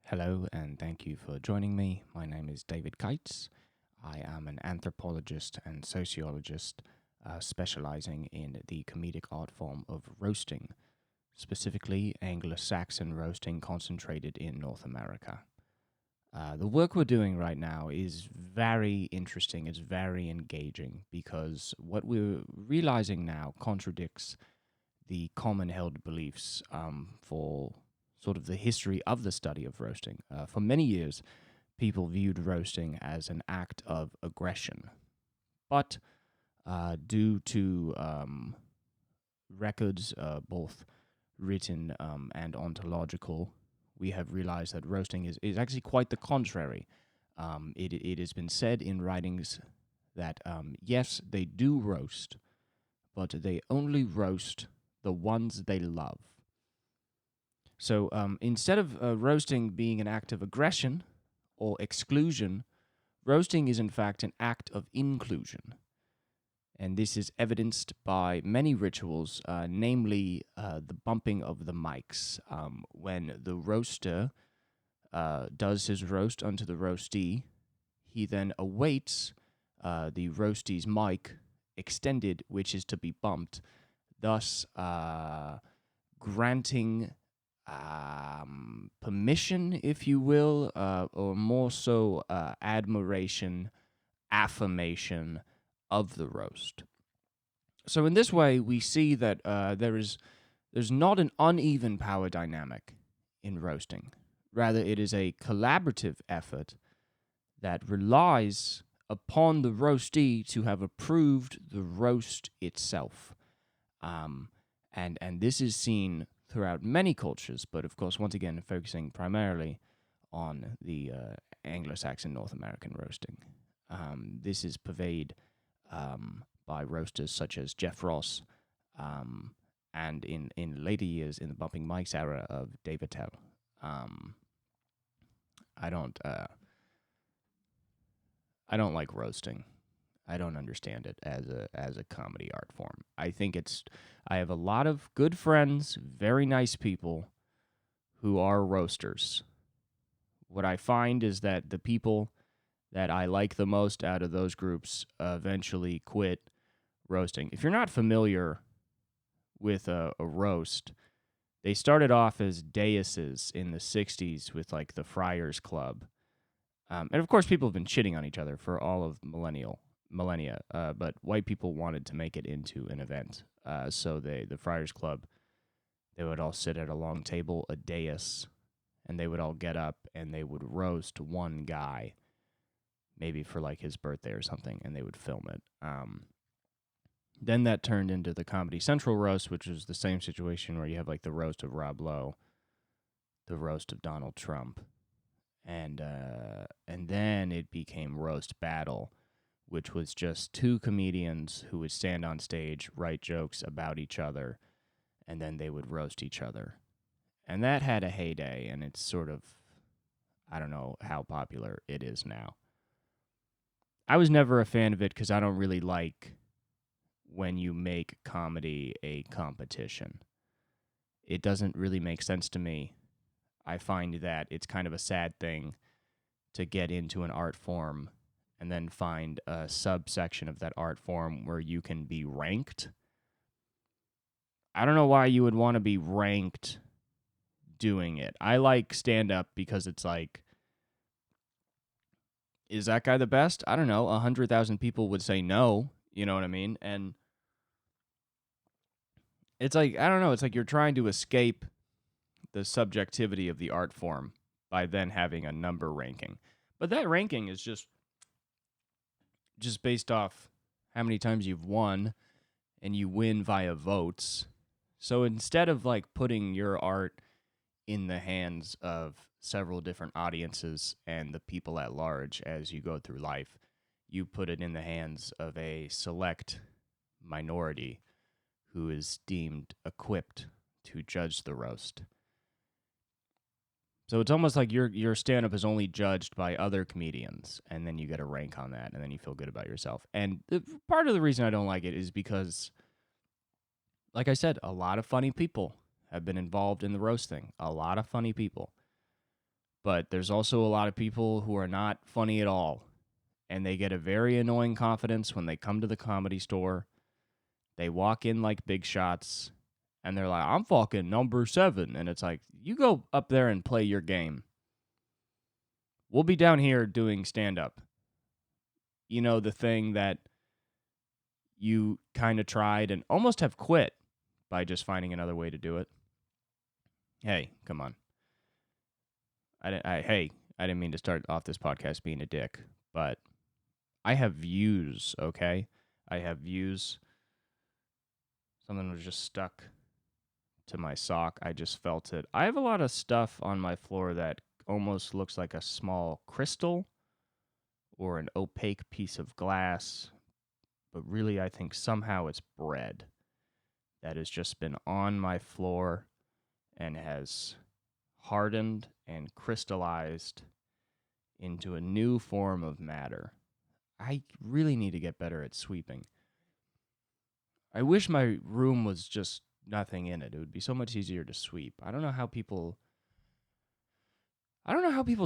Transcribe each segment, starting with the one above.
Hello, and thank you for joining me. My name is David Keitz. I am an anthropologist and sociologist specializing in the comedic art form of roasting, specifically Anglo-Saxon roasting concentrated in North America. The work we're doing right now is very interesting, it's very engaging, because what we're realizing now contradicts the common held beliefs for sort of the history of the study of roasting. For many years, people viewed roasting as an act of aggression. But due to records, both written and ontological, we have realized that roasting is actually quite the contrary. It has been said in writings that, yes, they do roast, but they only roast the ones they love. So instead of roasting being an act of aggression or exclusion, roasting is in fact an act of inclusion. And this is evidenced by many rituals, namely the bumping of the mics. When the roaster does his roast unto the roastee, he then awaits the roastee's mic extended, which is to be bumped, thus granting permission, if you will, or more so admiration, affirmation of the roast. So in this way, we see that there's not an uneven power dynamic in roasting. Rather, it is a collaborative effort that relies upon the roastee to have approved the roast itself. And this is seen throughout many cultures, but of course, once again, focusing primarily on the Anglo-Saxon North American roasting. This is pervaded by roasters such as Jeff Ross, and in later years in the bumping mics era of David Tell. I don't I don't like roasting. I don't understand it as a comedy art form. I have a lot of good friends, very nice people who are roasters. What I find is that the people that I like the most out of those groups eventually quit roasting. If you're not familiar with a roast, they started off as daises in the 60s with like the Friars Club. And of course, people have been shitting on each other for all of millennia, but white people wanted to make it into an event. So the Friars Club, they would all sit at a long table, a dais, and they would all get up and they would roast one guy, maybe for like his birthday or something, and they would film it. Then that turned into the Comedy Central roast, which was the same situation where you have like the roast of Rob Lowe, the roast of Donald Trump, and then it became Roast Battle, which was just two comedians who would stand on stage, write jokes about each other, and then they would roast each other. And that had a heyday, and it's sort of, I don't know how popular it is now. I was never a fan of it because I don't really like when you make comedy a competition. It doesn't really make sense to me. I find that it's kind of a sad thing to get into an art form and then find a subsection of that art form where you can be ranked. I don't know why you would want to be ranked doing it. I like stand-up because it's like, is that guy the best? I don't know. 100,000 people would say no. You know what I mean? And it's like, I don't know. It's like you're trying to escape the subjectivity of the art form by then having a number ranking. But that ranking is just based off how many times you've won, and you win via votes. So instead of like putting your art in the hands of several different audiences and the people at large as you go through life, you put it in the hands of a select minority who is deemed equipped to judge the roast. So it's almost like your stand-up is only judged by other comedians, and then you get a rank on that, and then you feel good about yourself. And part of the reason I don't like it is because, like I said, a lot of funny people have been involved in the roast thing. A lot of funny people. But there's also a lot of people who are not funny at all. And they get a very annoying confidence when they come to the Comedy Store. They walk in like big shots, and they're like, I'm fucking number 7. And it's like, you go up there and play your game. We'll be down here doing stand-up. You know, the thing that you kind of tried and almost have quit by just finding another way to do it. Hey, come on. I didn't mean to start off this podcast being a dick, but I have views, okay? I have views. Something was just stuck to my sock. I just felt it. I have a lot of stuff on my floor that almost looks like a small crystal or an opaque piece of glass, but really I think somehow it's bread that has just been on my floor and has hardened and crystallized into a new form of matter. I really need to get better at sweeping. I wish my room was just nothing in it. It would be so much easier to sweep. I don't know how people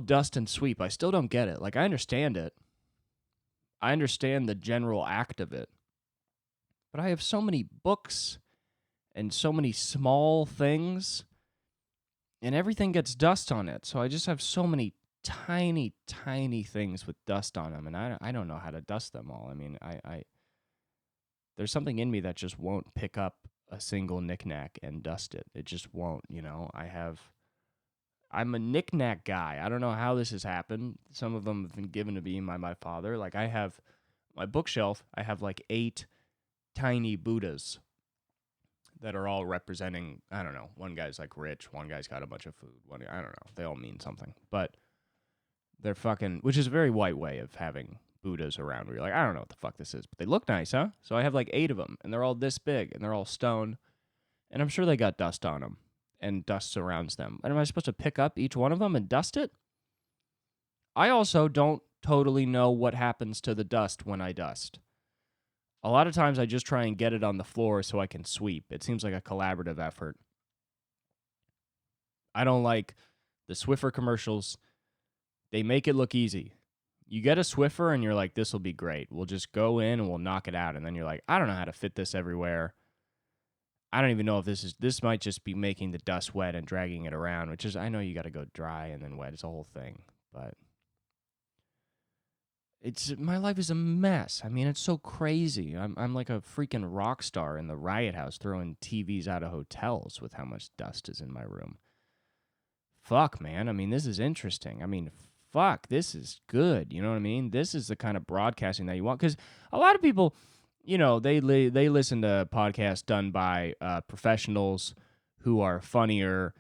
dust and sweep. I still don't get it. Like, I understand it. I understand the general act of it. But I have so many books and so many small things, and everything gets dust on it. So I just have so many tiny, tiny things with dust on them, and I don't know how to dust them all. I mean, I there's something in me that just won't pick up a single knickknack and dust it. It just won't, you know. I'm a knickknack guy. I don't know how this has happened. Some of them have been given to me by my father. Like, I have my bookshelf, I have like 8 tiny Buddhas that are all representing, I don't know, one guy's like rich, one guy's got a bunch of food, I don't know. They all mean something. But they're fucking, which is a very white way of having Buddhas around where you're like, I don't know what the fuck this is, but they look nice, huh? So I have like 8 of them, and they're all this big, and they're all stone, and I'm sure they got dust on them, and dust surrounds them. And am I supposed to pick up each one of them and dust it? I also don't totally know what happens to the dust when I dust. A lot of times I just try and get it on the floor so I can sweep. It seems like a collaborative effort. I don't like the Swiffer commercials. They make it look easy. You get a Swiffer and you're like, this will be great. We'll just go in and we'll knock it out. And then you're like, I don't know how to fit this everywhere. I don't even know if this might just be making the dust wet and dragging it around, which is, I know you got to go dry and then wet. It's a whole thing. But my life is a mess. I mean, it's so crazy. I'm like a freaking rock star in the Riot House throwing TVs out of hotels with how much dust is in my room. Fuck, man. I mean, this is interesting. I mean, fuck, this is good. You know what I mean? This is the kind of broadcasting that you want. Because a lot of people, you know, they listen to podcasts done by professionals who are funnier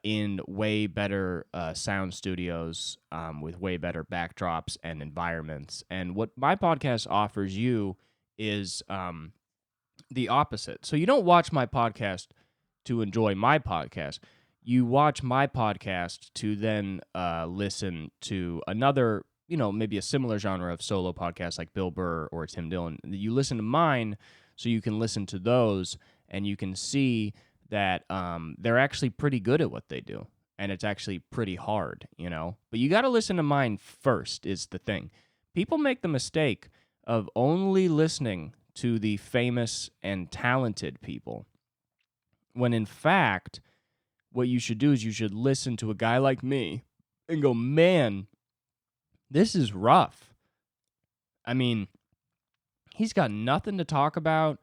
in way better sound studios with way better backdrops and environments. And what my podcast offers you is the opposite. So you don't watch my podcast to enjoy my podcast. You watch my podcast to then listen to another, you know, maybe a similar genre of solo podcasts like Bill Burr or Tim Dillon. You listen to mine so you can listen to those and you can see that they're actually pretty good at what they do. And it's actually pretty hard, you know. But you got to listen to mine first is the thing. People make the mistake of only listening to the famous and talented people, when in fact, what you should do is you should listen to a guy like me and go, man, this is rough. I mean, he's got nothing to talk about.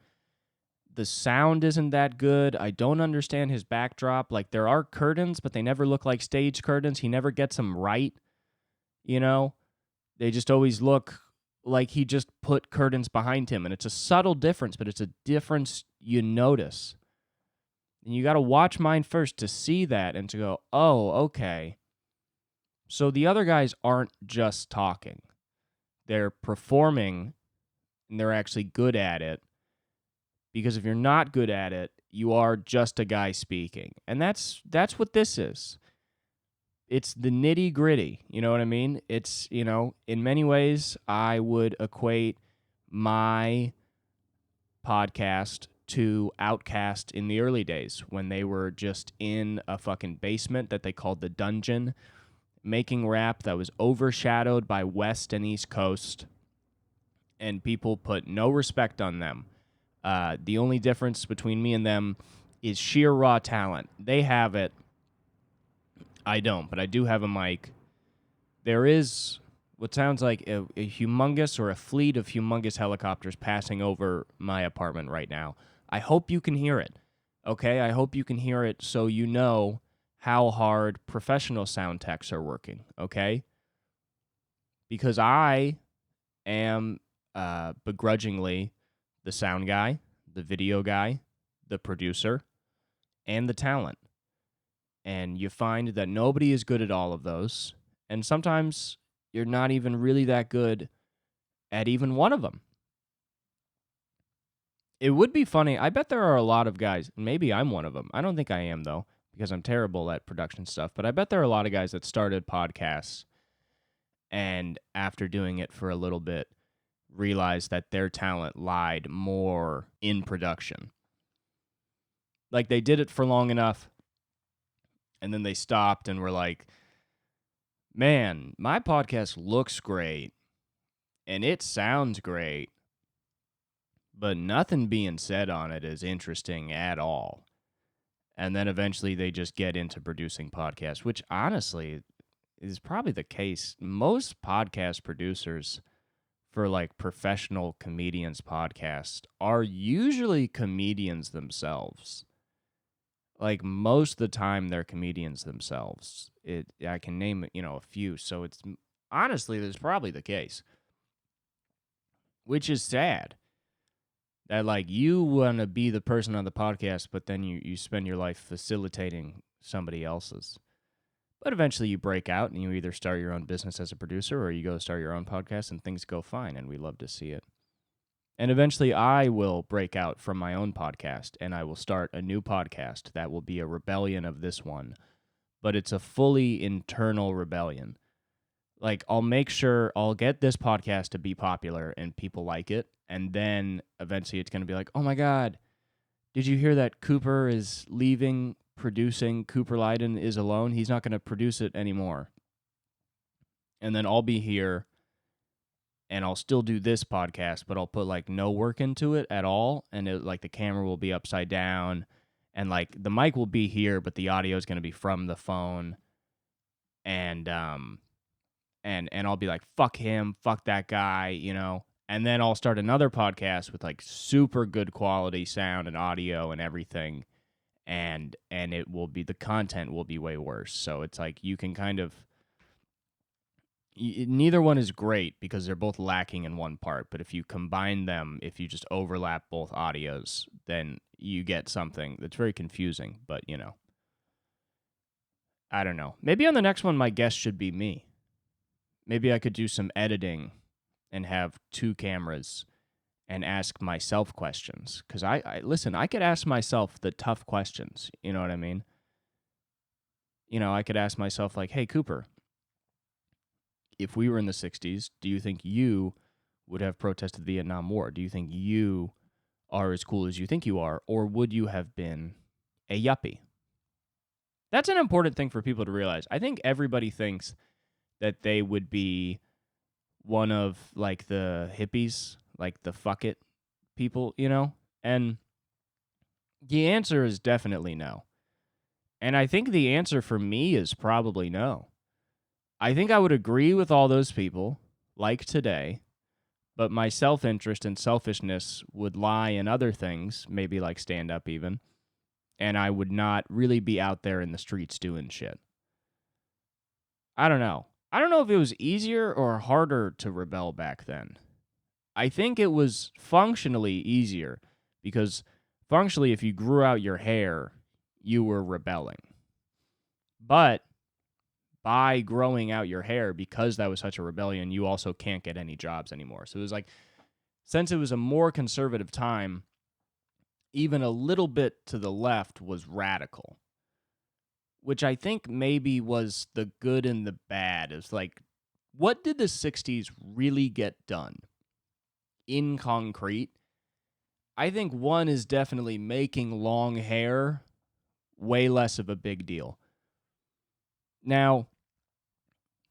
The sound isn't that good. I don't understand his backdrop. Like, there are curtains, but they never look like stage curtains. He never gets them right, you know? They just always look like he just put curtains behind him. And it's a subtle difference, but it's a difference you notice. And you got to watch mine first to see that and to go, oh, okay. So the other guys aren't just talking. They're performing, and they're actually good at it. Because if you're not good at it, you are just a guy speaking. And that's what this is. It's the nitty-gritty, you know what I mean? It's, you know, in many ways, I would equate my podcast to Outkast in the early days when they were just in a fucking basement that they called the dungeon, making rap that was overshadowed by West and East Coast, and people put no respect on them. The only difference between me and them is sheer raw talent. They have it. I don't, but I do have a mic. There is what sounds like a humongous or a fleet of humongous helicopters passing over my apartment right now. I hope you can hear it, okay? I hope you can hear it so you know how hard professional sound techs are working, okay? Because I am begrudgingly the sound guy, the video guy, the producer, and the talent. And you find that nobody is good at all of those. And sometimes you're not even really that good at even one of them. It would be funny. I bet there are a lot of guys, maybe I'm one of them. I don't think I am, though, because I'm terrible at production stuff. But I bet there are a lot of guys that started podcasts and after doing it for a little bit, realized that their talent lied more in production. Like they did it for long enough, and then they stopped and were like, man, my podcast looks great and it sounds great, but nothing being said on it is interesting at all. And then eventually they just get into producing podcasts, which honestly is probably the case. Most podcast producers for like professional comedians podcasts are usually comedians themselves. Like most of the time they're comedians themselves. I can name, a few. So it's honestly, that's probably the case. Which is sad. That like you want to be the person on the podcast, but then you spend your life facilitating somebody else's. But eventually you break out and you either start your own business as a producer or you go start your own podcast and things go fine, and we love to see it. And eventually I will break out from my own podcast and I will start a new podcast that will be a rebellion of this one. But it's a fully internal rebellion. Like I'll make sure I'll get this podcast to be popular and people like it. And then eventually it's going to be like, oh my God, did you hear that Cooper is leaving producing? Cooper Lyden is alone. He's not going to produce it anymore. And then I'll be here and I'll still do this podcast, but I'll put like no work into it at all. And like the camera will be upside down and like the mic will be here, but the audio is going to be from the phone. And I'll be like, fuck him, fuck that guy, And then I'll start another podcast with like super good quality sound and audio and everything. And it will be, the content will be way worse. So it's like you can kind of, neither one is great because they're both lacking in one part. But if you combine them, if you just overlap both audios, then you get something that's very confusing. But, I don't know. Maybe on the next one, my guest should be me. Maybe I could do some editing and have two cameras and ask myself questions. Because listen, I could ask myself the tough questions. You know what I mean? I could ask myself like, hey, Cooper, if we were in the 60s, do you think you would have protested the Vietnam War? Do you think you are as cool as you think you are? Or would you have been a yuppie? That's an important thing for people to realize. I think everybody thinks that they would be one of like the hippies, like the fuck it people, And the answer is definitely no. And I think the answer for me is probably no. I think I would agree with all those people, like today, but my self-interest and selfishness would lie in other things, maybe like stand-up even, and I would not really be out there in the streets doing shit. I don't know. I don't know if it was easier or harder to rebel back then. I think it was functionally easier because functionally, if you grew out your hair, you were rebelling. But by growing out your hair, because that was such a rebellion, you also can't get any jobs anymore. So it was like, since it was a more conservative time, even a little bit to the left was radical. Which I think maybe was the good and the bad. It's like, what did the 60s really get done in concrete? I think one is definitely making long hair way less of a big deal. Now,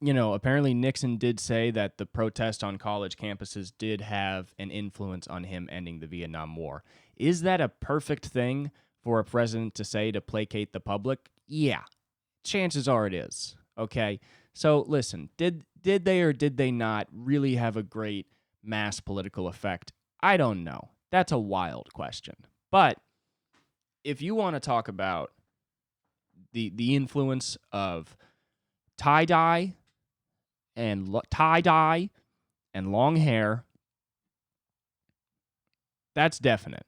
apparently Nixon did say that the protest on college campuses did have an influence on him ending the Vietnam War. Is that a perfect thing for a president to say to placate the public? Yeah, chances are it is. Okay, so listen, did they or did they not really have a great mass political effect? I don't know. That's a wild question. But if you want to talk about the influence of tie dye tie dye and long hair, that's definite.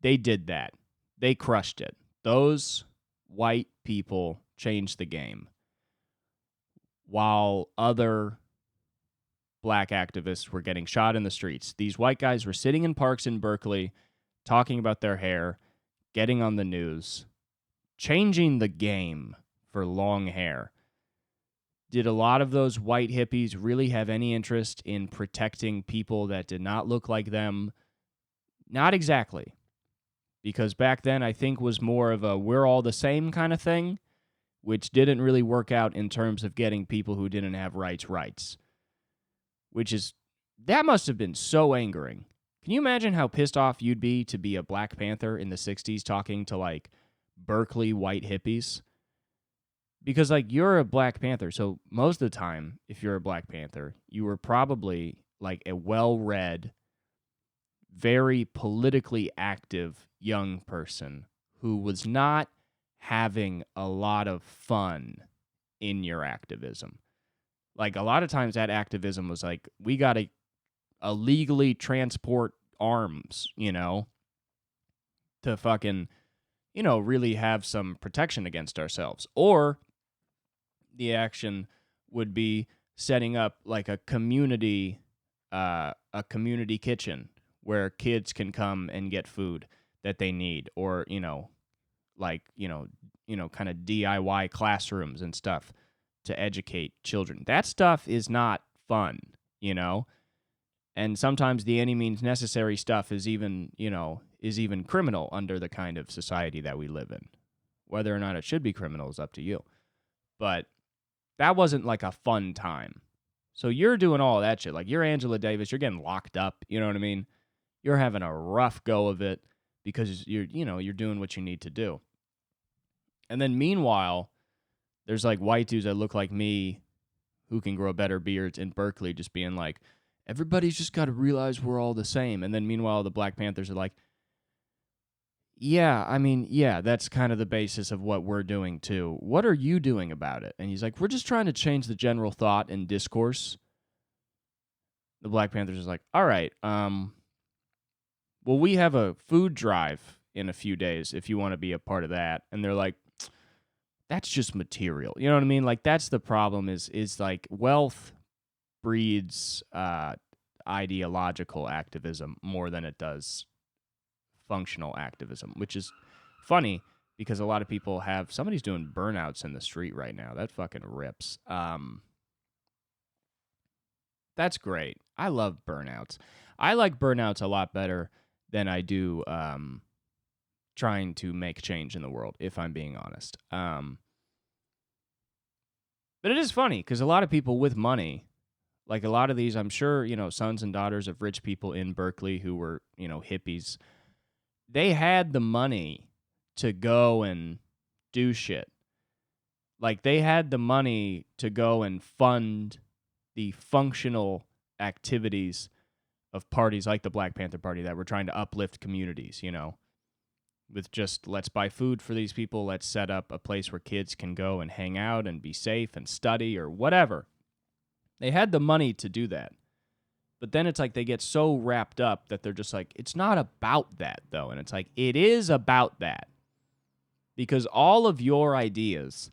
They did that. They crushed it. Those white people changed the game, while other black activists were getting shot in the streets. These white guys were sitting in parks in Berkeley, talking about their hair, getting on the news, changing the game for long hair. Did a lot of those white hippies really have any interest in protecting people that did not look like them? Not exactly. Because back then, I think, was more of a we're all the same kind of thing, which didn't really work out in terms of getting people who didn't have rights. That must have been so angering. Can you imagine how pissed off you'd be to be a Black Panther in the 60s talking to, like, Berkeley white hippies? Because, like, you're a Black Panther, so most of the time, if you're a Black Panther, you were probably, like, a well-read, very politically active young person who was not having a lot of fun in your activism. Like, a lot of times that activism was like, we got to illegally transport arms, to fucking, really have some protection against ourselves. Or the action would be setting up like a community kitchen where kids can come and get food that they need, or kind of DIY classrooms and stuff to educate children. That stuff is not fun, and sometimes the any means necessary stuff is even criminal under the kind of society that we live in. Whether or not it should be criminal is up to you, but that wasn't like a fun time. So you're doing all that shit. Like, you're Angela Davis, you're getting locked up, you know what I mean? You're having a rough go of it because you're doing what you need to do. And then meanwhile, there's like white dudes that look like me who can grow better beards in Berkeley just being like, everybody's just got to realize we're all the same. And then meanwhile, the Black Panthers are like, yeah, that's kind of the basis of what we're doing too. What are you doing about it? And he's like, we're just trying to change the general thought and discourse. The Black Panthers is like, all right, well, we have a food drive in a few days if you want to be a part of that. And they're like, that's just material. You know what I mean? Like, that's the problem is like wealth breeds ideological activism more than it does functional activism, which is funny because a lot of people have, somebody's doing burnouts in the street right now. That fucking rips. That's great. I love burnouts. I like burnouts a lot better than I do trying to make change in the world, if I'm being honest. But it is funny because a lot of people with money, like a lot of these, I'm sure, sons and daughters of rich people in Berkeley who were, hippies, they had the money to go and do shit. Like, they had the money to go and fund the functional activities of parties like the Black Panther Party that were trying to uplift communities, with just, let's buy food for these people, let's set up a place where kids can go and hang out and be safe and study or whatever. They had the money to do that. But then it's like they get so wrapped up that they're just like, it's not about that, though. And it's like, it is about that. Because all of your ideas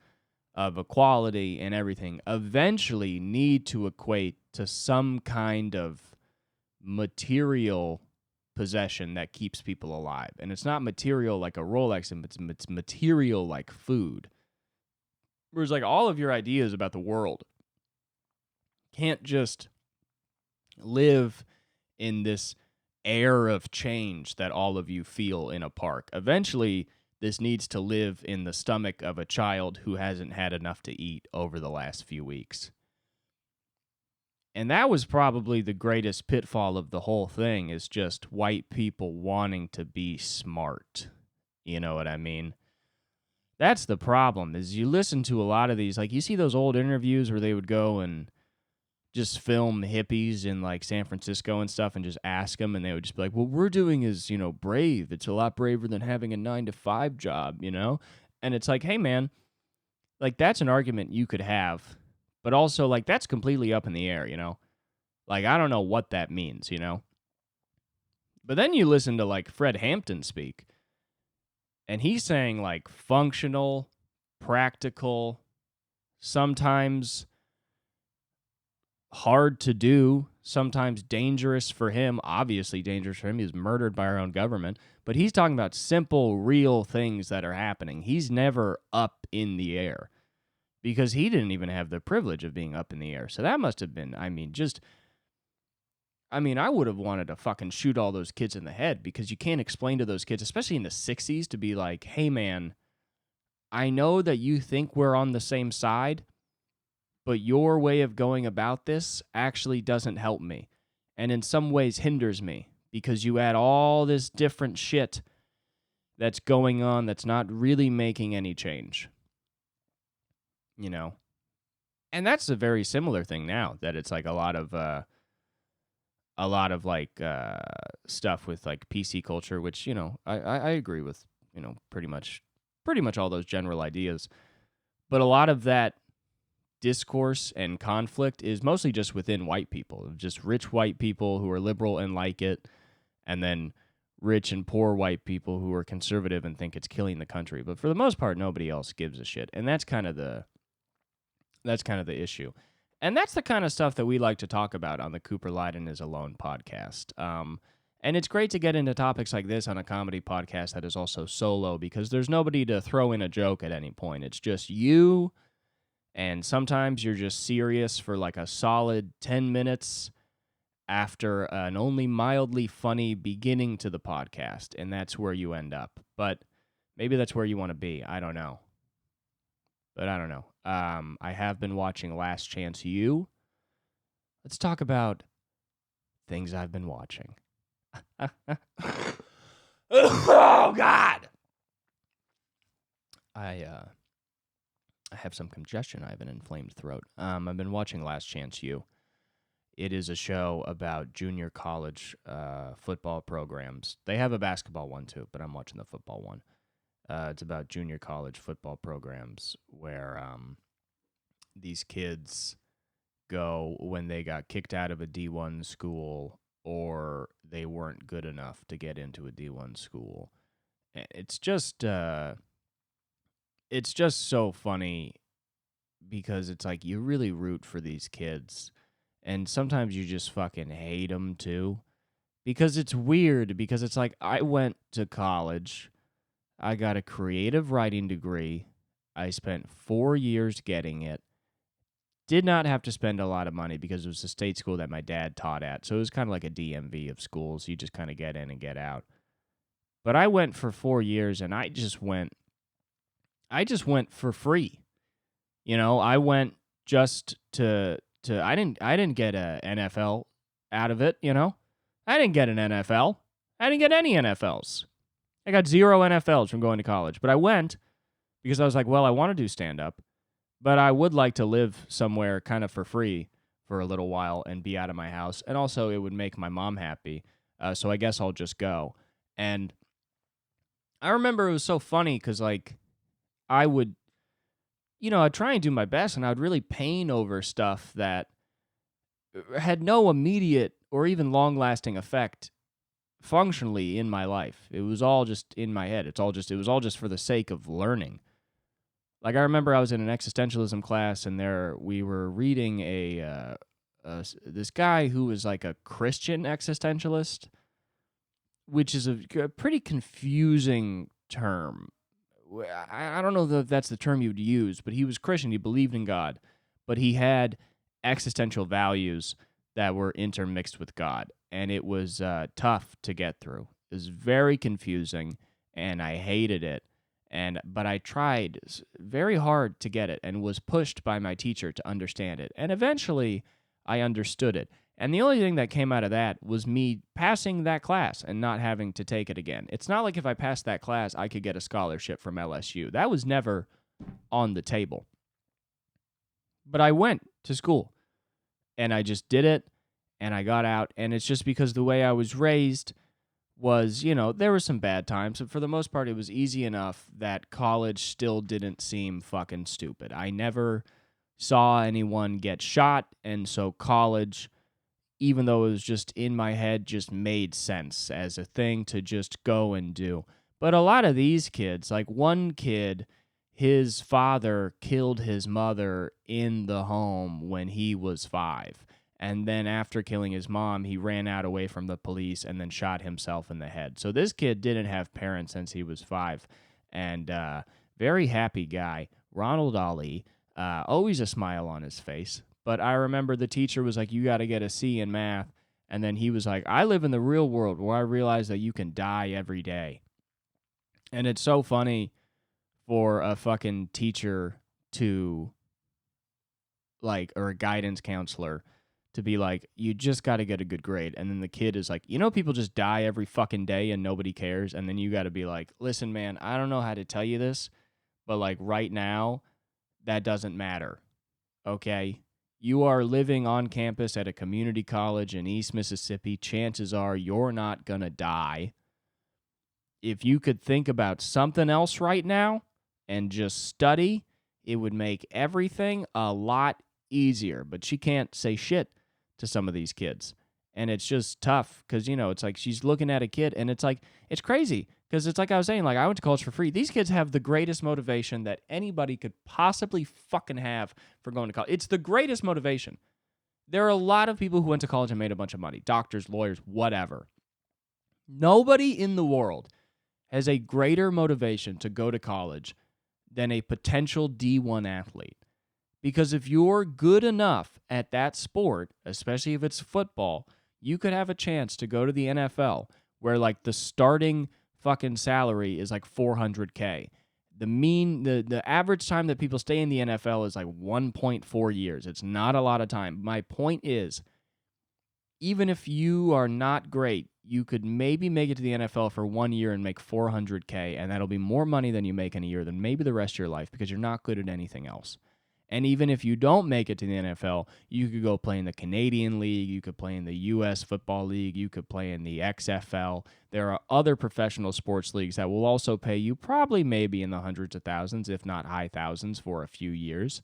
of equality and everything eventually need to equate to some kind of material possession that keeps people alive. And it's not material like a Rolex, it's material like food. Whereas like all of your ideas about the world can't just live in this air of change that all of you feel in a park. Eventually, this needs to live in the stomach of a child who hasn't had enough to eat over the last few weeks. And that was probably the greatest pitfall of the whole thing, is just white people wanting to be smart. You know what I mean? That's the problem, is you listen to a lot of these, like you see those old interviews where they would go and just film hippies in like San Francisco and stuff and just ask them, and they would just be like, what we're doing is, brave. It's a lot braver than having a 9-to-5 job, And it's like, hey man, like that's an argument you could have, but also like that's completely up in the air, Like I don't know what that means, But then you listen to like Fred Hampton speak, and he's saying like functional, practical, sometimes hard to do, sometimes dangerous for him, obviously dangerous for him. He was murdered by our own government. But he's talking about simple, real things that are happening. He's never up in the air because he didn't even have the privilege of being up in the air. So that must have been, I would have wanted to fucking shoot all those kids in the head, because you can't explain to those kids, especially in the 60s, to be like, hey man, I know that you think we're on the same side, but your way of going about this actually doesn't help me, and in some ways hinders me, because you add all this different shit that's going on that's not really making any change. And that's a very similar thing now, that it's like a lot of like stuff with like PC culture, which, I agree with, pretty much all those general ideas. But a lot of that discourse and conflict is mostly just within white people, just rich white people who are liberal and like it, and then rich and poor white people who are conservative and think it's killing the country. But for the most part, nobody else gives a shit. And that's kind of the issue. And that's the kind of stuff that we like to talk about on the Cooper Lyden is Alone podcast. And it's great to get into topics like this on a comedy podcast that is also solo, because there's nobody to throw in a joke at any point. It's just you, and sometimes you're just serious for like a solid 10 minutes after an only mildly funny beginning to the podcast, and that's where you end up. But maybe that's where you want to be. I don't know. I have been watching Last Chance U. Let's talk about things I've been watching. Oh, God! I have some congestion. I have an inflamed throat. I've been watching Last Chance U. It is a show about junior college football programs. They have a basketball one, too, but I'm watching the football one. It's about junior college football programs where these kids go when they got kicked out of a D1 school, or they weren't good enough to get into a D1 school. It's just so funny, because it's like you really root for these kids, and sometimes you just fucking hate them too, because it's weird, because it's like I went to college, I got a creative writing degree, I spent 4 years getting it, did not have to spend a lot of money because it was a state school that my dad taught at, so it was kind of like a DMV of schools. You just kind of get in and get out. But I went for 4 years, and I just went for free. I went just to I didn't get a NFL out of it, I didn't get an NFL. I didn't get any NFLs. I got 0 NFLs from going to college. But I went because I was like, well, I want to do stand-up, but I would like to live somewhere kind of for free for a little while and be out of my house. And also it would make my mom happy. So I guess I'll just go. And I remember it was so funny because, like, I would, I'd try and do my best, and I would really pain over stuff that had no immediate or even long-lasting effect functionally in my life. It was all just in my head. It was all just for the sake of learning. Like, I remember I was in an existentialism class, and we were reading this guy who was like a Christian existentialist, which is a pretty confusing term. I don't know if that's the term you would use, but he was Christian. He believed in God, but he had existential values that were intermixed with God, and it was tough to get through. It was very confusing, and I hated it. But I tried very hard to get it and was pushed by my teacher to understand it. And eventually, I understood it. And the only thing that came out of that was me passing that class and not having to take it again. It's not like if I passed that class, I could get a scholarship from LSU. That was never on the table. But I went to school and I just did it and I got out. And it's just because the way I was raised was, there were some bad times, but for the most part, it was easy enough that college still didn't seem fucking stupid. I never saw anyone get shot, and so college, even though it was just in my head, just made sense as a thing to just go and do. But a lot of these kids, like one kid, his father killed his mother in the home when he was 5. And then after killing his mom, he ran out away from the police and then shot himself in the head. So this kid didn't have parents since he was 5. And very happy guy. Ronald Ali, always a smile on his face. But I remember the teacher was like, you got to get a C in math. And then he was like, I live in the real world where I realize that you can die every day. And it's so funny for a fucking teacher to, like, or a guidance counselor to be like, you just got to get a good grade. And then the kid is like, people just die every fucking day and nobody cares. And then you got to be like, listen, man, I don't know how to tell you this, but like right now, that doesn't matter. Okay? You are living on campus at a community college in East Mississippi. Chances are you're not going to die. If you could think about something else right now and just study, it would make everything a lot easier. But she can't say shit to some of these kids. And it's just tough because, it's like she's looking at a kid and it's like, it's crazy because it's like I was saying, like I went to college for free. These kids have the greatest motivation that anybody could possibly fucking have for going to college. It's the greatest motivation. There are a lot of people who went to college and made a bunch of money. Doctors, lawyers, whatever. Nobody in the world has a greater motivation to go to college than a potential D1 athlete. Because if you're good enough at that sport, especially if it's football, you could have a chance to go to the NFL where like the starting fucking salary is like $400K. The average time that people stay in the NFL is like 1.4 years. It's not a lot of time. My point is, even if you are not great, you could maybe make it to the NFL for 1 year and make $400K, and that'll be more money than you make in a year than maybe the rest of your life because you're not good at anything else. And even if you don't make it to the NFL, you could go play in the Canadian League, you could play in the U.S. Football League, you could play in the XFL. There are other professional sports leagues that will also pay you probably maybe in the hundreds of thousands, if not high thousands, for a few years,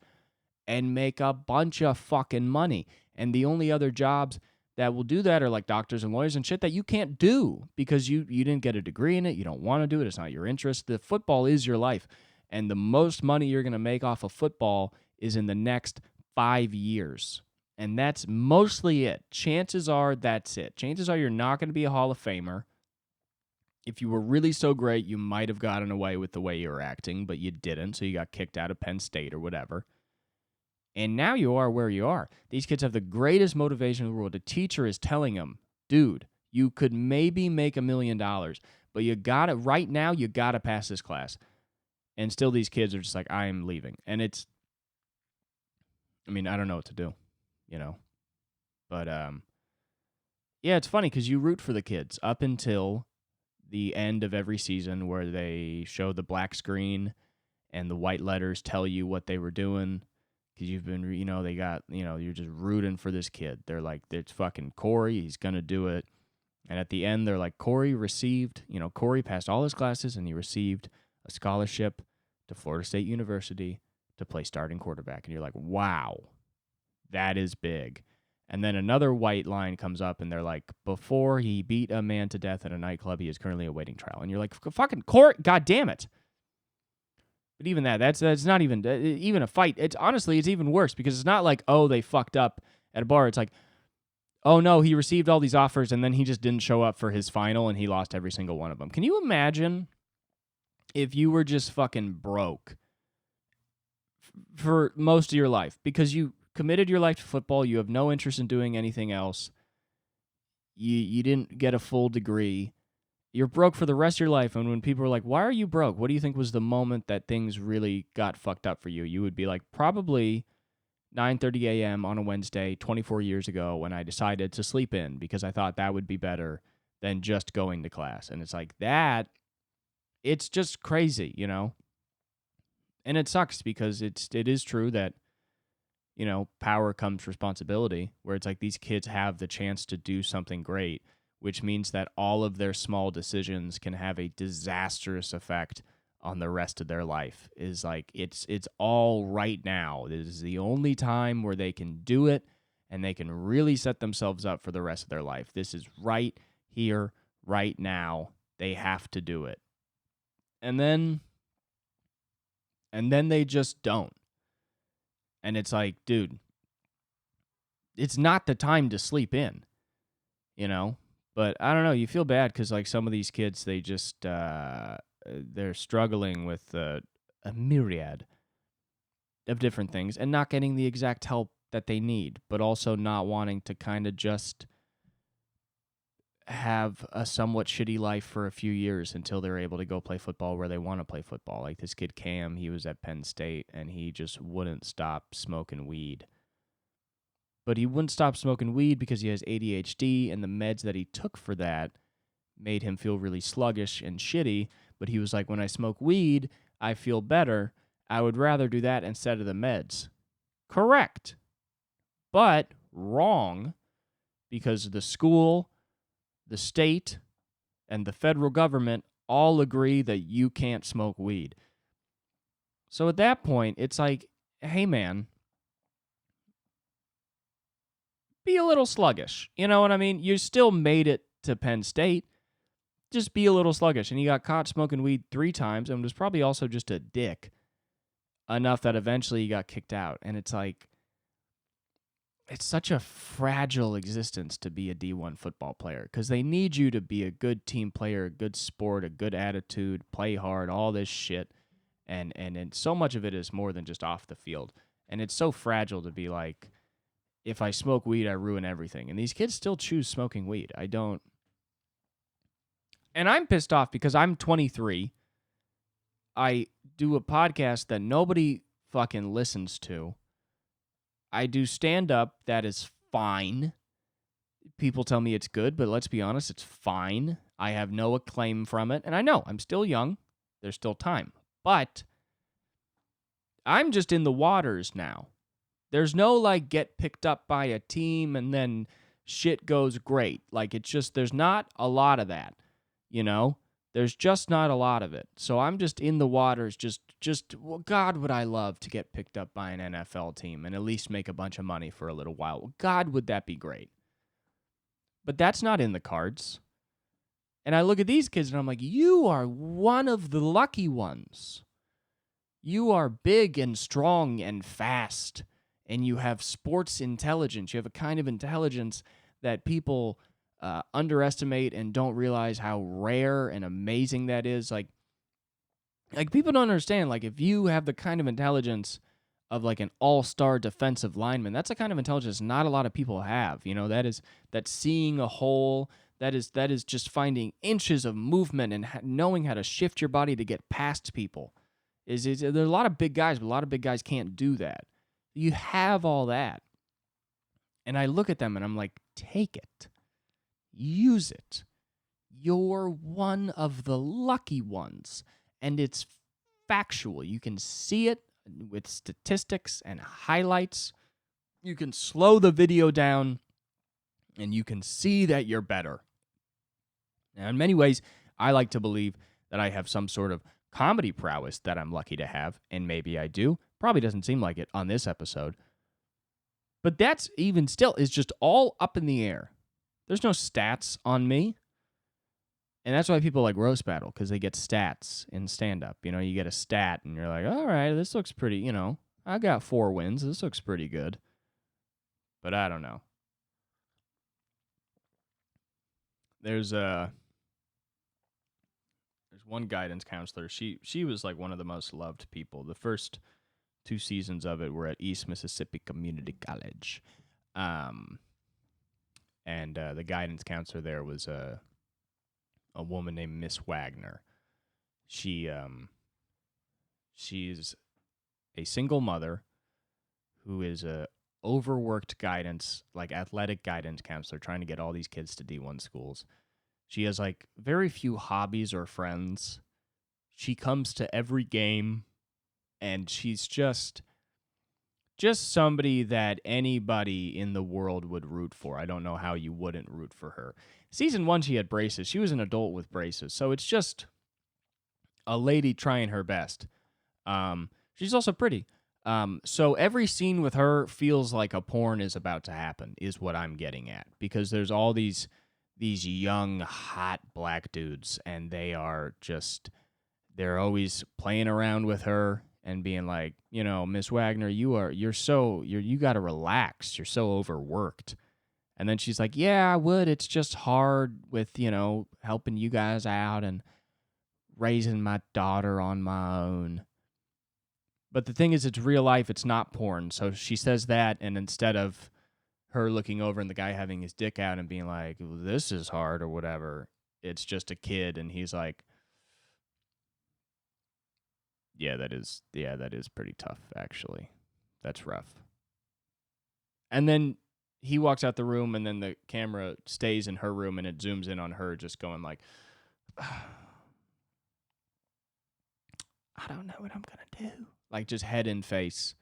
and make a bunch of fucking money. And the only other jobs that will do that are like doctors and lawyers and shit that you can't do because you didn't get a degree in it, you don't want to do it, it's not your interest. The football is your life. And the most money you're going to make off of football is in the next 5 years. And that's mostly it. Chances are that's it. Chances are you're not going to be a Hall of Famer. If you were really so great, you might have gotten away with the way you were acting, but you didn't, so you got kicked out of Penn State or whatever. And now you are where you are. These kids have the greatest motivation in the world. The teacher is telling them, dude, you could maybe make $1 million, but you got to, right now, you got to pass this class. And still these kids are just like, I am leaving. And I don't know what to do, But, yeah, it's funny because you root for the kids up until the end of every season where they show the black screen and the white letters tell you what they were doing because you've been, they got, you're just rooting for this kid. They're like, it's fucking Corey. He's going to do it. And at the end, they're like, Corey passed all his classes and he received a scholarship to Florida State University to play starting quarterback. And you're like, wow, that is big. And then another white line comes up and they're like, before he beat a man to death at a nightclub, he is currently awaiting trial. And you're like, fucking Corey, God damn it. But even that's not even a fight. It's even worse because it's not like, oh, they fucked up at a bar. It's like, oh no, he received all these offers and then he just didn't show up for his final and he lost every single one of them. Can you imagine if you were just fucking broke for most of your life because you committed your life to football, you have no interest in doing anything else, you didn't get a full degree, you're broke for the rest of your life, and when people are like, why are you broke? What do you think was the moment that things really got fucked up for you? You would be like, probably 9:30 a.m. on a Wednesday 24 years ago when I decided to sleep in because I thought that would be better than just going to class. And it's like that, it's just crazy, you know? And it sucks because it is true that, you know, power comes responsibility, where it's like these kids have the chance to do something great, which means that all of their small decisions can have a disastrous effect on the rest of their life. Is like it's all right now. This is the only time where they can do it and they can really set themselves up for the rest of their life. This is right here, right now. They have to do it. And then they just don't. And it's like, dude, it's not the time to sleep in, you know? But I don't know, you feel bad because, like, some of these kids, they just, they're struggling with a myriad of different things and not getting the exact help that they need, but also not wanting to kind of just have a somewhat shitty life for a few years until they're able to go play football where they want to play football. Like this kid Cam, he was at Penn State and he just wouldn't stop smoking weed. But he wouldn't stop smoking weed because he has ADHD, and the meds that he took for that made him feel really sluggish and shitty. But he was like, when I smoke weed, I feel better. I would rather do that instead of the meds. Correct. But wrong, because the school, the state, and the federal government all agree that you can't smoke weed. So at that point, it's like, hey, man, be a little sluggish. You know what I mean? You still made it to Penn State. Just be a little sluggish. And he got caught smoking weed 3 times and was probably also just a dick enough that eventually he got kicked out. And it's like, it's such a fragile existence to be a D1 football player because they need you to be a good team player, a good sport, a good attitude, play hard, all this shit. And so much of it is more than just off the field. And it's so fragile to be like, if I smoke weed, I ruin everything. And these kids still choose smoking weed. I don't. And I'm pissed off because I'm 23. I do a podcast that nobody fucking listens to. I do stand-up that is fine. People tell me it's good, but let's be honest, it's fine. I have no acclaim from it. And I know, I'm still young. There's still time. But I'm just in the waters now. There's no, like, get picked up by a team and then shit goes great. Like, it's just, there's not a lot of that, you know? There's just not a lot of it. So I'm just in the waters, well, God, would I love to get picked up by an NFL team and at least make a bunch of money for a little while. Well, God, would that be great. But that's not in the cards. And I look at these kids and I'm like, you are one of the lucky ones. You are big and strong and fast. And you have sports intelligence. You have a kind of intelligence that people underestimate and don't realize how rare and amazing that is. Like people don't understand. Like, if you have the kind of intelligence of like an all-star defensive lineman, that's a kind of intelligence not a lot of people have. You know, that's seeing a hole. That is just finding inches of movement and knowing how to shift your body to get past people. There's a lot of big guys, but a lot of big guys can't do that. You have all that. And I look at them and I'm like, take it. Use it. You're one of the lucky ones. And it's factual. You can see it with statistics and highlights. You can slow the video down and you can see that you're better. Now, in many ways, I like to believe that I have some sort of comedy prowess that I'm lucky to have, and maybe I do. Probably doesn't seem like it on this episode. But that's even still is just all up in the air. There's no stats on me. And that's why people like roast battle, because they get stats in stand-up. You know, you get a stat, and you're like, all right, this looks pretty, you know, I got 4 wins. This looks pretty good. But I don't know. There's one guidance counselor. She was like one of the most loved people. The first 2 seasons of it were at East Mississippi Community College. And the guidance counselor there was a woman named Miss Wagner. She's a single mother who is a overworked guidance, like athletic guidance counselor, trying to get all these kids to D1 schools. She has like very few hobbies or friends. She comes to every game, and she's just somebody that anybody in the world would root for. I don't know how you wouldn't root for her. Season 1, she had braces. She was an adult with braces, so it's just a lady trying her best. She's also pretty. So every scene with her feels like a porn is about to happen, is what I'm getting at, because there's all these young, hot black dudes, and they're always playing around with her and being like, Miss Wagner, you got to relax. You're so overworked. And then she's like, yeah, I would. It's just hard with, helping you guys out and raising my daughter on my own. But the thing is, it's real life. It's not porn. So she says that, and instead of her looking over and the guy having his dick out and being like, this is hard or whatever, it's just a kid, and he's like, yeah, that is pretty tough, actually. That's rough. And then he walks out the room, and then the camera stays in her room, and it zooms in on her just going like, I don't know what I'm going to do. Like, just head and face,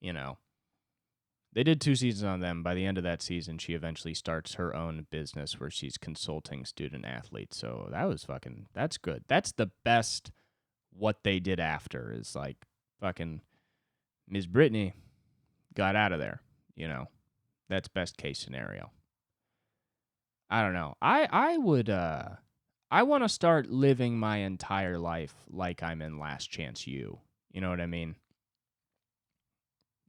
They did 2 seasons on them. By the end of that season, she eventually starts her own business where she's consulting student athletes. So that's good. That's the best. What they did after is like fucking Ms. Brittany got out of there, That's best case scenario. I don't know. I would I want to start living my entire life like I'm in Last Chance U. You know what I mean?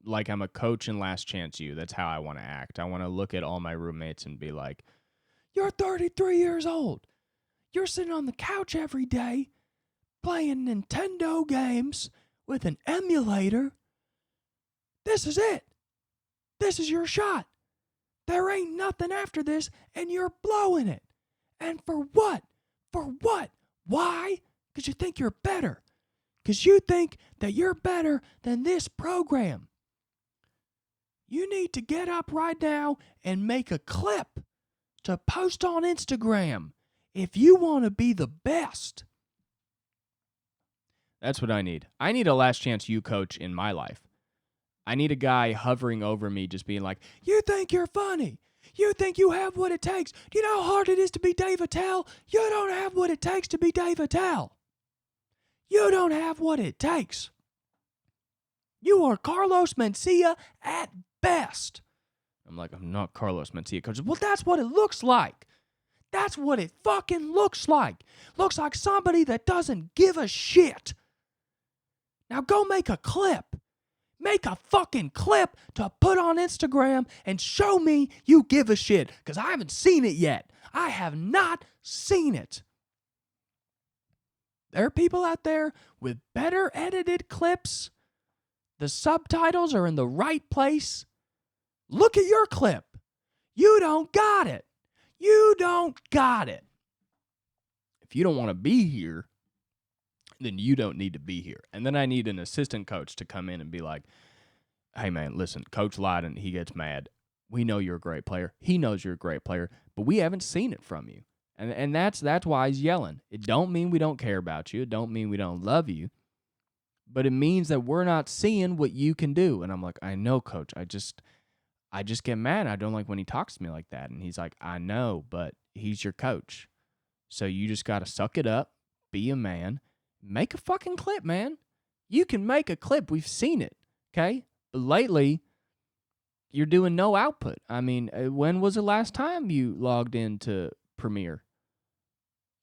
Like I'm a coach in Last Chance U. That's how I want to act. I want to look at all my roommates and be like, "You're 33 years old. You're sitting on the couch every day playing Nintendo games with an emulator. This is it. This is your shot. There ain't nothing after this, and you're blowing it. And for what? For what? Why? Because you think you're better. Because you think that you're better than this program. You need to get up right now and make a clip to post on Instagram if you want to be the best." That's what I need. I need a Last Chance U coach in my life. I need a guy hovering over me just being like, "You think you're funny. You think you have what it takes. Do you know how hard it is to be Dave Attell? You don't have what it takes to be Dave Attell. You don't have what it takes. You are Carlos Mencia at best." I'm like, "I'm not Carlos Mencia, coach." Well, that's what it looks like. That's what it fucking looks like. Looks like somebody that doesn't give a shit. Now go make a clip. Make a fucking clip to put on Instagram and show me you give a shit. Because I haven't seen it yet. I have not seen it. There are people out there with better edited clips. The subtitles are in the right place. Look at your clip. You don't got it. You don't got it. If you don't want to be here, then you don't need to be here. And then I need an assistant coach to come in and be like, "Hey, man, listen, Coach Lyden, he gets mad. We know you're a great player. He knows you're a great player, but we haven't seen it from you." And that's why he's yelling. It don't mean we don't care about you. It don't mean we don't love you. But it means that we're not seeing what you can do. And I'm like, "I know, Coach. I just get mad. I don't like when he talks to me like that." And he's like, "I know, but he's your coach. So you just got to suck it up, be a man, make a fucking clip, man. You can make a clip. We've seen it, okay? But lately, you're doing no output. I mean, when was the last time you logged into Premiere?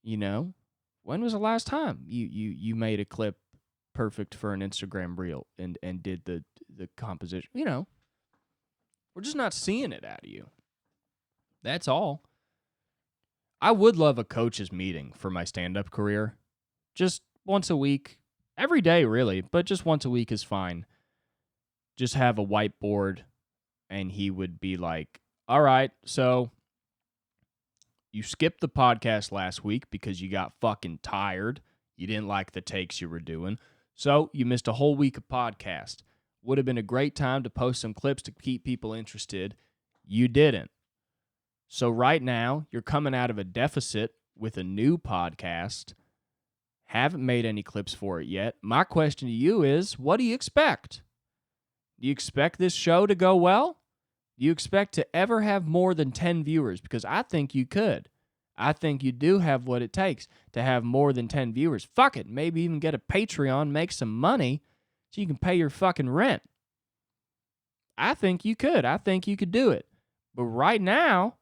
When was the last time you made a clip perfect for an Instagram reel and did the composition? We're just not seeing it out of you. That's all. I would love a coach's meeting for my stand-up career. Just once a week. Every day, really, but just once a week is fine. Just have a whiteboard, and he would be like, "All right, so you skipped the podcast last week because you got fucking tired. You didn't like the takes you were doing. So you missed a whole week of podcast. Would have been a great time to post some clips to keep people interested. You didn't. So right now, you're coming out of a deficit with a new podcast. Haven't made any clips for it yet. My question to you is, what do you expect? Do you expect this show to go well? Do you expect to ever have more than 10 viewers? Because I think you could. I think you do have what it takes to have more than 10 viewers. Fuck it. Maybe even get a Patreon, make some money so you can pay your fucking rent. I think you could. I think you could do it. But right now,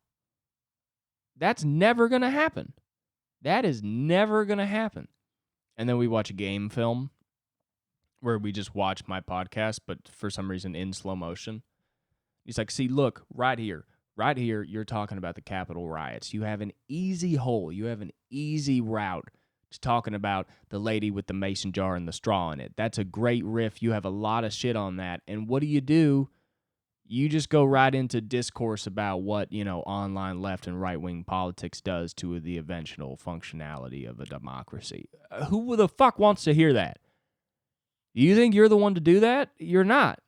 that's never going to happen. That is never going to happen. And then we watch a game film where we just watch my podcast, but for some reason in slow motion. He's like, see, look, right here, you're talking about the Capitol riots. You have an easy hole. You have an easy route to talking about the lady with the mason jar and the straw in it. That's a great riff. You have a lot of shit on that. And what do? You just go right into discourse about what, online left and right-wing politics does to the eventual functionality of a democracy. Who the fuck wants to hear that? You think you're the one to do that? You're not.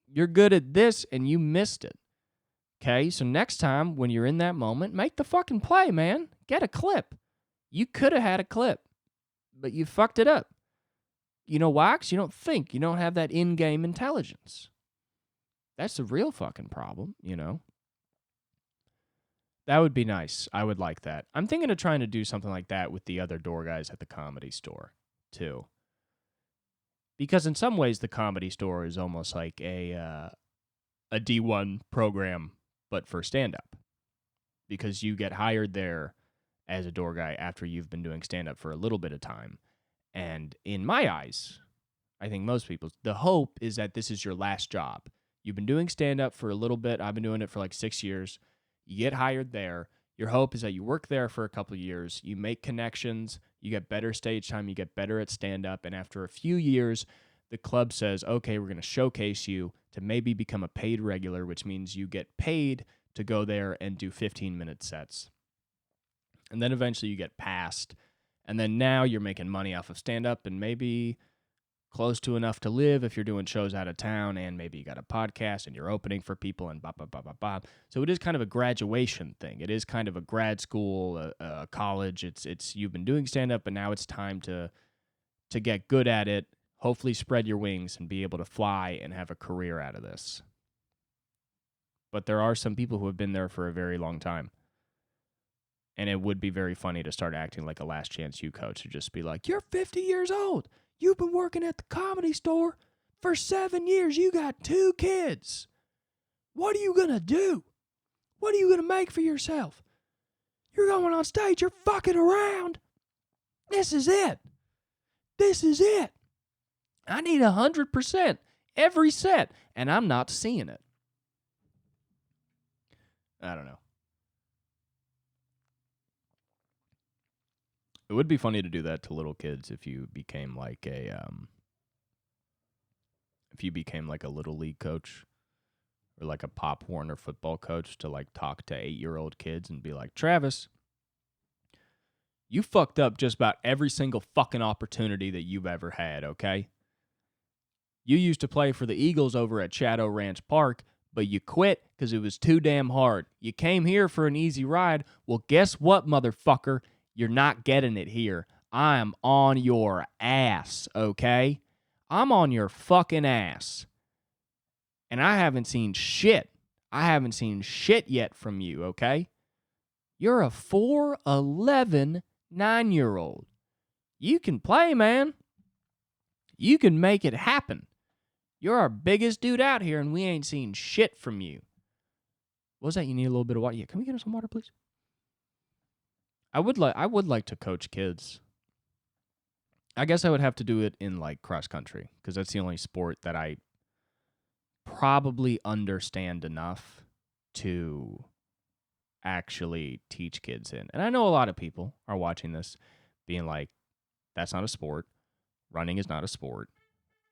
You're good at this, and you missed it. Okay, so next time when you're in that moment, make the fucking play, man. Get a clip. You could have had a clip, but you fucked it up. You know why? 'Cause you don't think. You don't have that in-game intelligence. That's the real fucking problem, That would be nice. I would like that. I'm thinking of trying to do something like that with the other door guys at the Comedy Store, too. Because in some ways, the Comedy Store is almost like a D1 program, but for stand-up. Because you get hired there as a door guy after you've been doing stand-up for a little bit of time. And in my eyes, I think most people's, the hope is that this is your last job. You've been doing stand-up for a little bit. I've been doing it for like 6 years. You get hired there. Your hope is that you work there for a couple of years. You make connections. You get better stage time. You get better at stand-up. And after a few years, the club says, okay, we're going to showcase you to maybe become a paid regular, which means you get paid to go there and do 15-minute sets. And then eventually you get passed. And then now you're making money off of stand-up and maybe close to enough to live if you're doing shows out of town, and maybe you got a podcast and you're opening for people and blah, blah, blah, blah, blah. So it is kind of a graduation thing. It is kind of a grad school, a college. It's you've been doing stand-up, but now it's time to get good at it, hopefully spread your wings and be able to fly and have a career out of this. But there are some people who have been there for a very long time. And it would be very funny to start acting like a Last Chance U coach, to just be like, you're 50 years old. You've been working at the Comedy Store for 7 years. You got 2 kids. What are you going to do? What are you going to make for yourself? You're going on stage. You're fucking around. This is it. This is it. I need 100% every set, and I'm not seeing it. I don't know. It would be funny to do that to little kids if you became like a little league coach or like a Pop Warner football coach, to like talk to 8-year-old kids and be like, Travis, you fucked up just about every single fucking opportunity that you've ever had, okay? You used to play for the Eagles over at Shadow Ranch Park, but you quit because it was too damn hard. You came here for an easy ride. Well, guess what, motherfucker? You're not getting it here. I'm on your ass, okay? I'm on your fucking ass. And I haven't seen shit. I haven't seen shit yet from you, okay? You're a 4'11", 9-year-old. You can play, man. You can make it happen. You're our biggest dude out here, and we ain't seen shit from you. What was that? You need a little bit of water? Yeah, can we get us some water, please? I would like to coach kids. I guess I would have to do it in like cross country, because that's the only sport that I probably understand enough to actually teach kids in. And I know a lot of people are watching this being like, that's not a sport. Running is not a sport.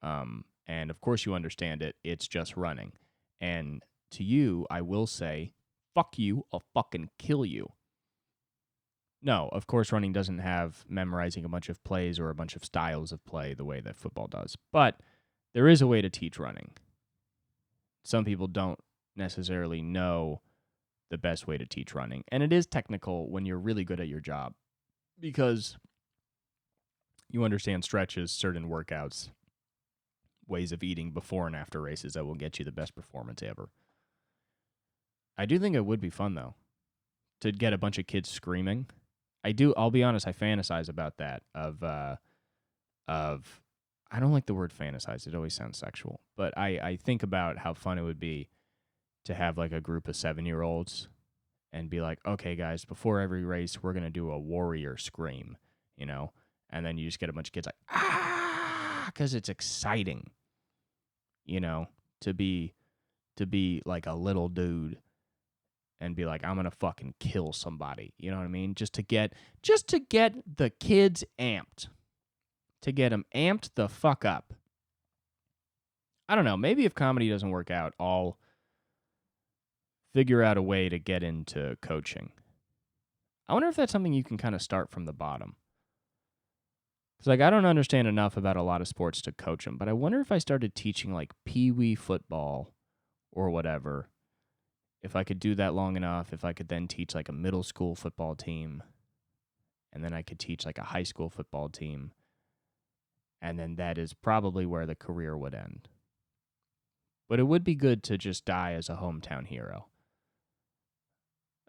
And of course you understand it. It's just running. And to you, I will say, fuck you, I'll fucking kill you. No, of course running doesn't have memorizing a bunch of plays or a bunch of styles of play the way that football does. But there is a way to teach running. Some people don't necessarily know the best way to teach running. And it is technical when you're really good at your job because you understand stretches, certain workouts, ways of eating before and after races that will get you the best performance ever. I do think it would be fun, though, to get a bunch of kids screaming. I'll be honest, I fantasize about that of I don't like the word fantasize. It always sounds sexual. But I think about how fun it would be to have like a group of 7-year-olds and be like, okay, guys, before every race, we're going to do a warrior scream, you know? And then you just get a bunch of kids like, ah, because it's exciting, you know, to be like a little dude and be like, I'm going to fucking kill somebody. You know what I mean? Just to get the kids amped. To get them amped the fuck up. I don't know. Maybe if comedy doesn't work out, I'll figure out a way to get into coaching. I wonder if that's something you can kind of start from the bottom. Because, like, I don't understand enough about a lot of sports to coach them, but I wonder if I started teaching, like, pee-wee football or whatever, if I could do that long enough, if I could then teach, like, a middle school football team, and then I could teach, like, a high school football team, and then that is probably where the career would end. But it would be good to just die as a hometown hero.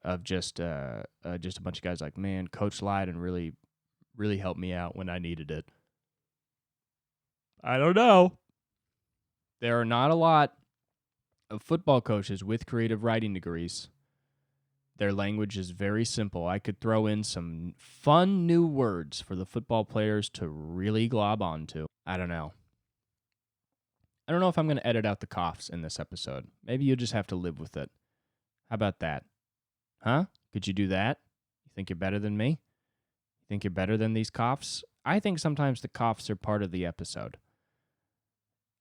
Of just a bunch of guys like, man, Coach Lyden really helped me out when I needed it. I don't know. There are not a lot of football coaches with creative writing degrees. Their language is very simple. I could throw in some fun new words for the football players to really glob onto. I don't know. I don't know if I'm going to edit out the coughs in this episode. Maybe you'll just have to live with it. How about that? Huh? Could you do that? You think you're better than me? You think you're better than these coughs? I think sometimes the coughs are part of the episode.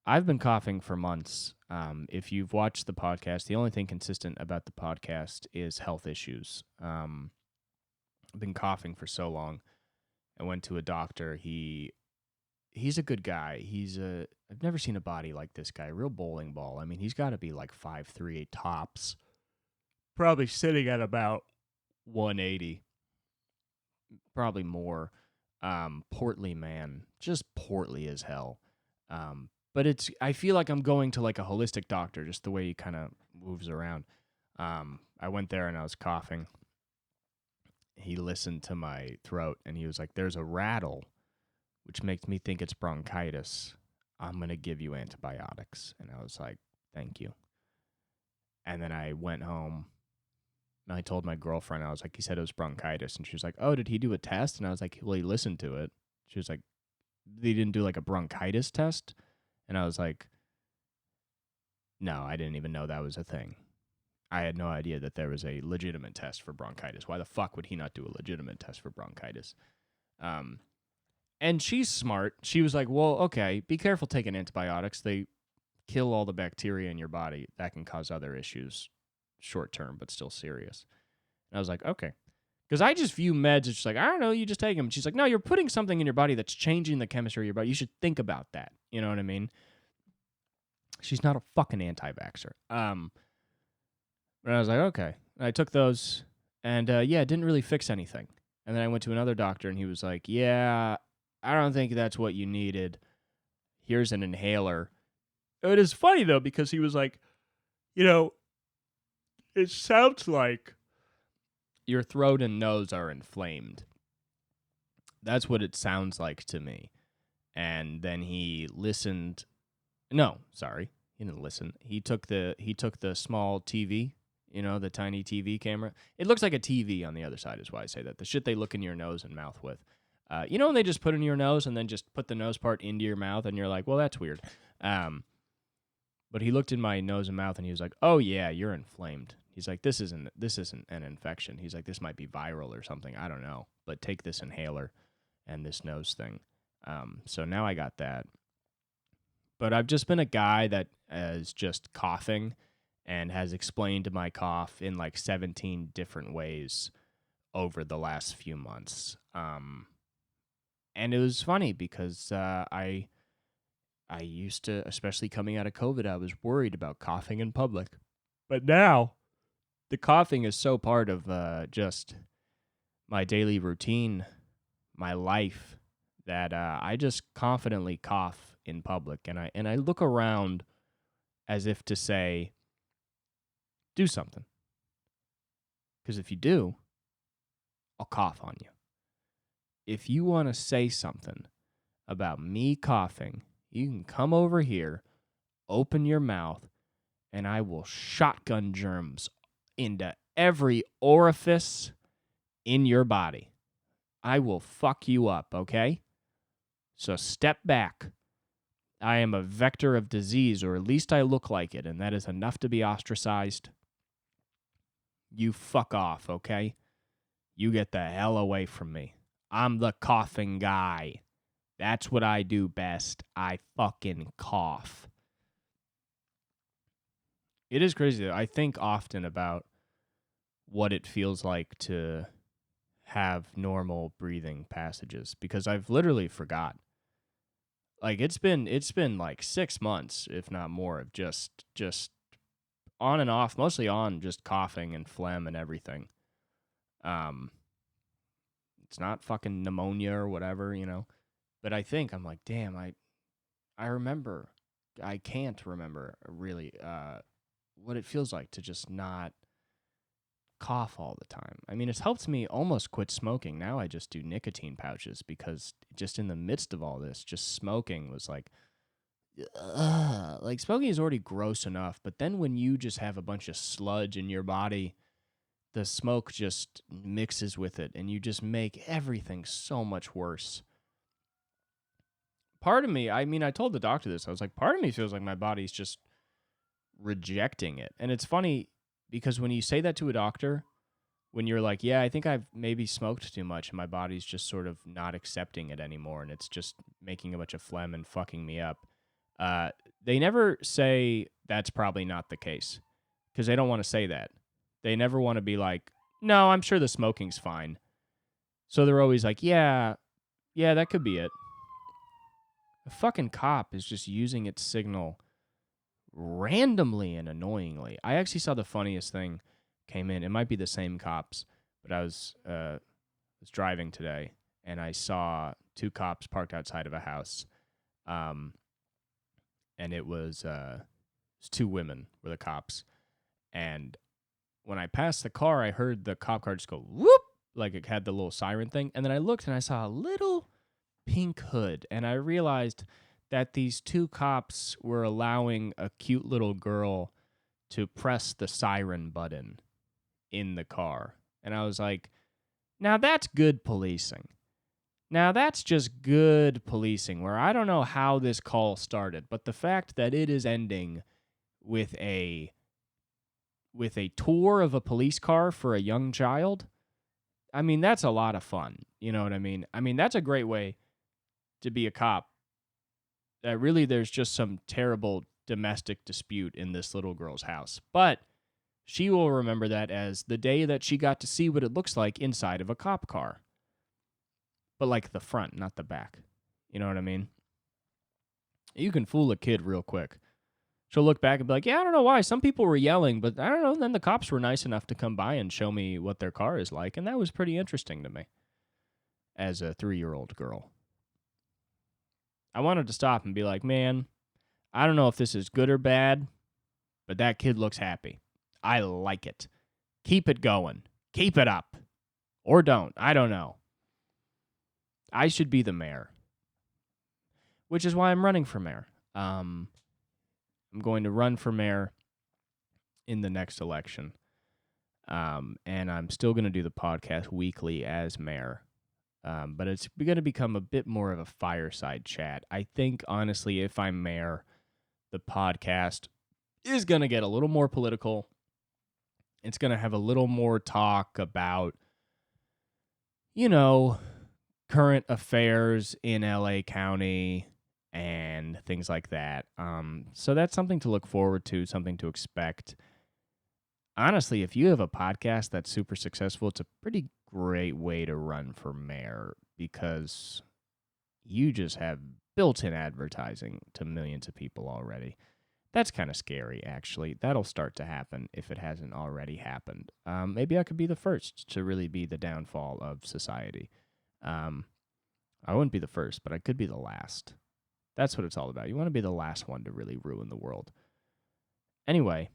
I've been coughing for months. If you've watched the podcast, the only thing consistent about the podcast is health issues. I've been coughing for so long. I went to a doctor. He's a good guy. I've never seen a body like this guy. Real bowling ball. I mean, he's got to be like 5'3" tops. Probably sitting at about 180. Probably more. Portly man. Just portly as hell. But I feel like I'm going to like a holistic doctor, just the way he kind of moves around. I went there and I was coughing. He listened to my throat and he was like, there's a rattle, which makes me think it's bronchitis. I'm going to give you antibiotics. And I was like, thank you. And then I went home and I told my girlfriend, I was like, he said it was bronchitis. And she was like, oh, did he do a test? And I was like, well, he listened to it. She was like, they didn't do like a bronchitis test? And I was like, no, I didn't even know that was a thing. I had no idea that there was a legitimate test for bronchitis. Why the fuck would he not do a legitimate test for bronchitis? And she's smart. She was like, well, okay, be careful taking antibiotics. They kill all the bacteria in your body. That can cause other issues short term, but still serious. And I was like, okay. Because I just view meds as just like, I don't know, you just take them. And she's like, no, you're putting something in your body that's changing the chemistry of your body. You should think about that. You know what I mean? She's not a fucking anti-vaxxer. But I was like, okay. And I took those, and it didn't really fix anything. And then I went to another doctor, and he was like, yeah, I don't think that's what you needed. Here's an inhaler. It is funny, though, because he was like, you know, it sounds like your throat and nose are inflamed. That's what it sounds like to me. And then he listened. No, sorry. He didn't listen. He took the small TV, the tiny TV camera. It looks like a TV on the other side is why I say that. The shit they look in your nose and mouth with. When they just put in your nose and then just put the nose part into your mouth and you're like, well, that's weird. But he looked in my nose and mouth and he was like, oh, yeah, you're inflamed. He's like, this isn't an infection. He's like, this might be viral or something. I don't know. But take this inhaler and this nose thing. So now I got that. But I've just been a guy that is just coughing and has explained my cough in like 17 different ways over the last few months. And it was funny because I I used to, especially coming out of COVID, I was worried about coughing in public. But now, the coughing is so part of just my daily routine, my life, that I just confidently cough in public, and I look around as if to say, do something, because if you do, I'll cough on you. If you want to say something about me coughing, you can come over here, open your mouth, and I will shotgun germs into every orifice in your body. I will fuck you up, okay? So step back. I am a vector of disease, or at least I look like it, and that is enough to be ostracized. You fuck off, okay? You get the hell away from me. I'm the coughing guy. That's what I do best. I fucking cough. It is crazy, though. I think often about what it feels like to have normal breathing passages, because I've literally forgot. Like it's been like 6 months, if not more, of just on and off, mostly on, just coughing and phlegm and everything. It's not fucking pneumonia or whatever, you know. But I think I'm like, damn, I remember. I can't remember really what it feels like to just not cough all the time. I mean, it's helped me almost quit smoking. Now I just do nicotine pouches, because just in the midst of all this, just smoking was like, ugh. Like smoking is already gross enough, but then when you just have a bunch of sludge in your body, the smoke just mixes with it, and you just make everything so much worse. Part of me, I mean, I told the doctor this. I was like, part of me feels like my body's just rejecting it. And it's funny because when you say that to a doctor, when you're like, yeah, I think I've maybe smoked too much and my body's just sort of not accepting it anymore and it's just making a bunch of phlegm and fucking me up, they never say that's probably not the case, because they don't want to say that. They never want to be like, no, I'm sure the smoking's fine. So they're always like, yeah, that could be it. The fucking cop is just using its signal randomly and annoyingly. I actually saw the funniest thing came in. It might be the same cops, but I was driving today and I saw 2 cops parked outside of a house. And it was 2 women were the cops. And when I passed the car, I heard the cop car just go whoop, like it had the little siren thing. And then I looked and I saw a little pink hood, and I realized that these 2 cops were allowing a cute little girl to press the siren button in the car. And I was like, now that's good policing. Now that's just good policing, where I don't know how this call started, but the fact that it is ending with a tour of a police car for a young child, I mean, that's a lot of fun. You know what I mean? I mean, that's a great way to be a cop. Really, there's just some terrible domestic dispute in this little girl's house. But she will remember that as the day that she got to see what it looks like inside of a cop car. But like the front, not the back. You know what I mean? You can fool a kid real quick. She'll look back and be like, yeah, I don't know why. Some people were yelling, but I don't know. Then the cops were nice enough to come by and show me what their car is like. And that was pretty interesting to me as a 3-year-old girl. I wanted to stop and be like, man, I don't know if this is good or bad, but that kid looks happy. I like it. Keep it going. Keep it up. Or don't. I don't know. I should be the mayor, which is why I'm running for mayor. I'm going to run for mayor in the next election. And I'm still going to do the podcast weekly as mayor. But it's going to become a bit more of a fireside chat. I think, honestly, if I'm mayor, the podcast is going to get a little more political. It's going to have a little more talk about, you know, current affairs in LA County and things like that. So that's something to look forward to, something to expect. Honestly, if you have a podcast that's super successful, it's a pretty great way to run for mayor, because you just have built-in advertising to millions of people already. That's kind of scary, actually. That'll start to happen if it hasn't already happened. Maybe I could be the first to really be the downfall of society. I wouldn't be the first, but I could be the last. That's what it's all about. You want to be the last one to really ruin the world. Anyway,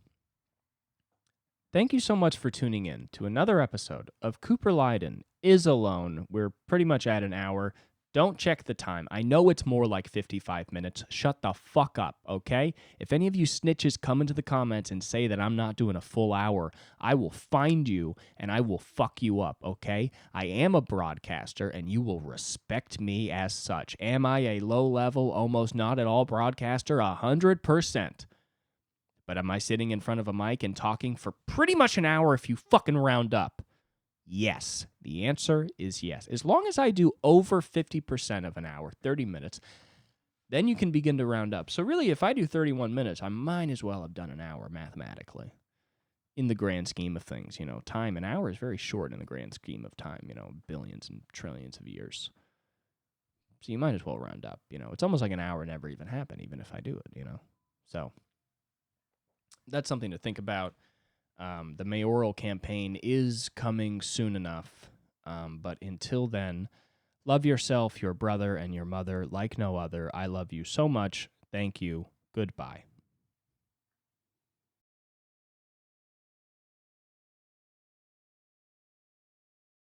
thank you so much for tuning in to another episode of Cooper Lyden is Alone. We're pretty much at an hour. Don't check the time. I know it's more like 55 minutes. Shut the fuck up, okay? If any of you snitches come into the comments and say that I'm not doing a full hour, I will find you and I will fuck you up, okay? I am a broadcaster and you will respect me as such. Am I a low-level, almost not at all broadcaster? 100%. But am I sitting in front of a mic and talking for pretty much an hour if you fucking round up? Yes. The answer is yes. As long as I do over 50% of an hour, 30 minutes, then you can begin to round up. So really, if I do 31 minutes, I might as well have done an hour mathematically. In the grand scheme of things, time, an hour is very short in the grand scheme of time, billions and trillions of years. So you might as well round up, It's almost like an hour never even happened, even if I do it, So that's something to think about. The mayoral campaign is coming soon enough, but until then, love yourself, your brother, and your mother like no other. I love you so much. Thank you. Goodbye.